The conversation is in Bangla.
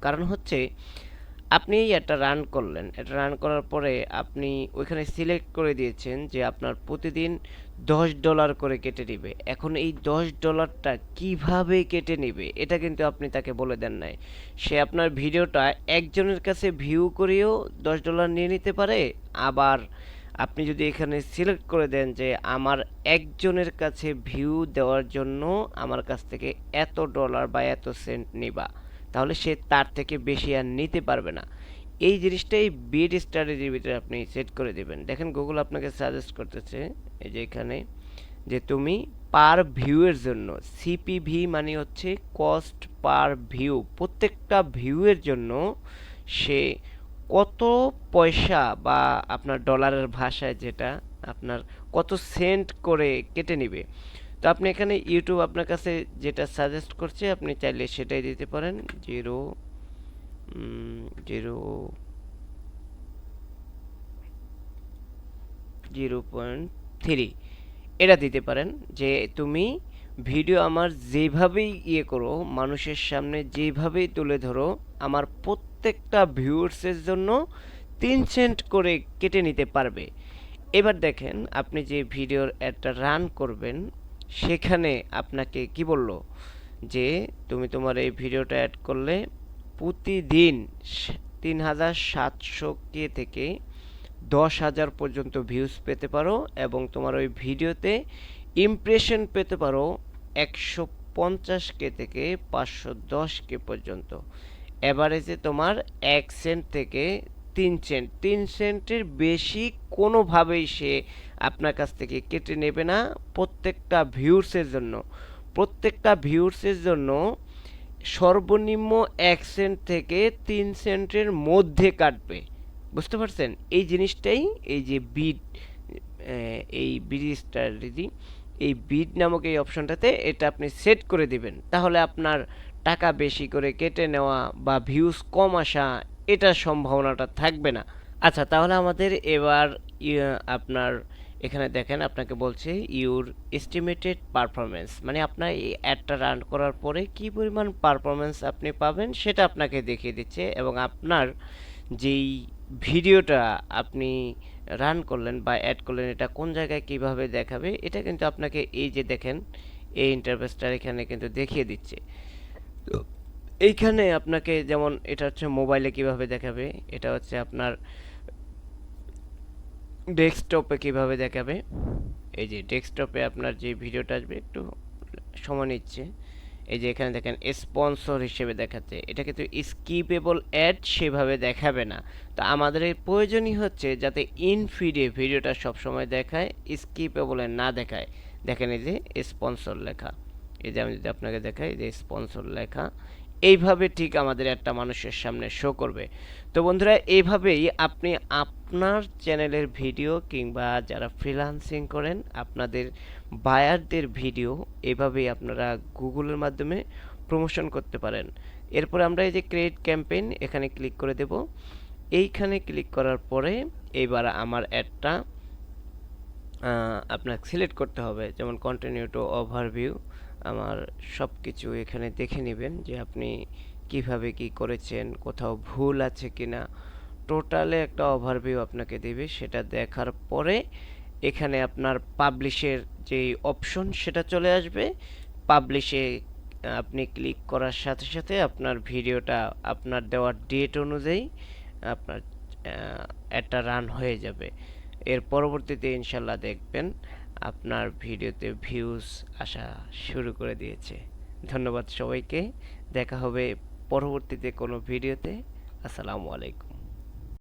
কারণ হচ্ছে আপনি এটা রান করলেন, এটা রান করার পরে আপনি ওইখানে সিলেক্ট করে দিয়েছেন যে আপনার প্রতিদিন $10 করে কেটে নেবে। এখন এই $10টা কিভাবে কেটে নেবে এটা কিন্তু আপনি তাকে বলে দেন নাই। সে আপনার ভিডিওটা একজনের কাছে ভিউ করেও $10 নিয়ে নিতে পারে। আবার আপনি যদি এখানে সিলেক্ট করে দেন যে আমার একজনের কাছে ভিউ দেওয়ার জন্য আমার কাছ থেকে এত ডলার বা এত সেন্ট নিবা, তাহলে সে তার থেকে বেশি আর নিতে পারবে না। এই জিনিসটাই বিড স্ট্র্যাটেজির ভিতরে আপনি সেট করে দেবেন। দেখেন গুগল আপনাকে সাজেস্ট করতেছে এই যে এখানে যে তুমি পার ভিউয়ের জন্য, সিপিভি মানে হচ্ছে কস্ট পার ভিউ, প্রত্যেকটা ভিউয়ের জন্য সে কত পয়সা বা আপনার ডলারের ভাষায় যেটা আপনার কত সেন্ট করে কেটে নিবে। তো আপনি এখানে ইউটিউব আপনার কাছে যেটা সাজেস্ট করছে আপনি চাইলে সেটাই দিতে পারেন। 0.3 এটা দিতে পারেন যে তুমি ভিডিও আমার যেভাবেই ইয়ে করো, মানুষের সামনে যেভাবেই তুলে ধরো, আমার প্রত্যেকটা ভিউয়ার্সের জন্য 3 সেন্ট করে কেটে নিতে পারবে। এবার দেখেন আপনি যে ভিডিওর একটা রান করবেন সেখানে আপনাকে কি বলল যে তুমি তোমার এই ভিডিওটা অ্যাড করলে প্রতিদিন 3700 থেকে 10,000 পর্যন্ত ভিউজ পেতে পারো এবং তোমার ওই ভিডিওতে ইমপ্রেশন পেতে পারো 150K থেকে 510K পর্যন্ত। এভারেজে তোমার 1 সেন্ট থেকে 3 সেন্ট, 3 সেন্টের বেশি কোনোভাবেই সে আপনার কাছ থেকে কেটে নেবে না। প্রত্যেকটা ভিউর্সের জন্য, প্রত্যেকটা ভিউর্সের জন্য সর্বনিম্ন 1 সেন্ট থেকে 3 সেন্টের মধ্যে কাটবে। বুঝতে পারছেন এই জিনিসটাই, এই যে বিড, এই বিড স্ট্র্যাটেজি, এই বিড নামক এই অপশনটাতে এটা আপনি সেট করে দিবেন, তাহলে আপনার টাকা বেশি করে কেটে নেওয়া বা ভিউজ কম আসা এটার সম্ভাবনাটা থাকবে না। আচ্ছা, তাহলে আমাদের এবার আপনার এখানে দেখেন আপনাকে বলছে ইউর এস্টিমেটেড পারফরমেন্স, মানে আপনার এই অ্যাডটা রান করার পরে কি পরিমাণ পারফরমেন্স আপনি পাবেন সেটা আপনাকে দেখিয়ে দিচ্ছে। এবং আপনার যেই ভিডিওটা আপনি রান করলেন বা অ্যাড করলেন এটা কোন জায়গায় কিভাবে দেখাবে এটা কিন্তু আপনাকে এই যে দেখেন এই ইন্টারফেসটার এখানে কিন্তু দেখিয়ে দিচ্ছে। তো এইখানে আপনাকে যেমন এটা হচ্ছে মোবাইলে কিভাবে দেখাবে, এটা হচ্ছে আপনার ডেস্কটপে কিভাবে দেখাবে। এই যে ডেস্কটপে আপনার যে ভিডিওটা আসবে, একটু সময় নিচ্ছে, এই যে এখানে দেখেন স্পন্সর হিসেবে দেখাচ্ছে, এটা কিন্তু স্কিপেবল অ্যাড সেভাবে দেখাবে না। তো আমাদের এই প্রয়োজনই হচ্ছে যাতে ইন ফিডে ভিডিওটা সবসময় দেখায়, স্কিপেবলে না দেখায়। দেখেন এই যে স্পন্সর লেখা, এই যে আমি যদি আপনাকে দেখাই যে স্পন্সর লেখা, এইভাবে ঠিক আমাদের একটা মানুষের সামনে শো করবে। তো বন্ধুরা এইভাবেই আপনি আপনার চ্যানেলের ভিডিও কিংবা যারা ফ্রিল্যান্সিং করেন আপনাদের বায়ারদের ভিডিও এভাবেই আপনারা গুগলের মাধ্যমে প্রমোশন করতে পারেন। এরপর আমরা এই যে ক্রিয়েট ক্যাম্পেইন এখানে ক্লিক করে দেব। এইখানে ক্লিক করার পরে এইবার আমার অ্যাডটা আপনাকে সিলেক্ট করতে হবে, যেমন কন্টিনিউ টু ওভারভিউ, আমার সব কিছু এখানে দেখে নেবেন যে আপনি কিভাবে কি করেছেন, কোথাও ভুল আছে কিনা, টোটালে একটা ওভারভিউ আপনাকে দেবে। সেটা দেখার পরে এখানে আপনার পাবলিশের যে অপশন সেটা চলে আসবে। পাবলিশে আপনি ক্লিক করার সাথে সাথে আপনার ভিডিওটা আপনার দেওয়ার ডেট অনুযায়ী আপনার একটা রান হয়ে যাবে। এর পরবর্তীতে ইনশাল্লাহ দেখবেন আপনার ভিডিওতে ভিউজ আসা শুরু করে দিয়েছে। ধন্যবাদ সবাইকে, দেখা হবে পরবর্তীতে কোনো ভিডিওতে। আসসালামু আলাইকুম।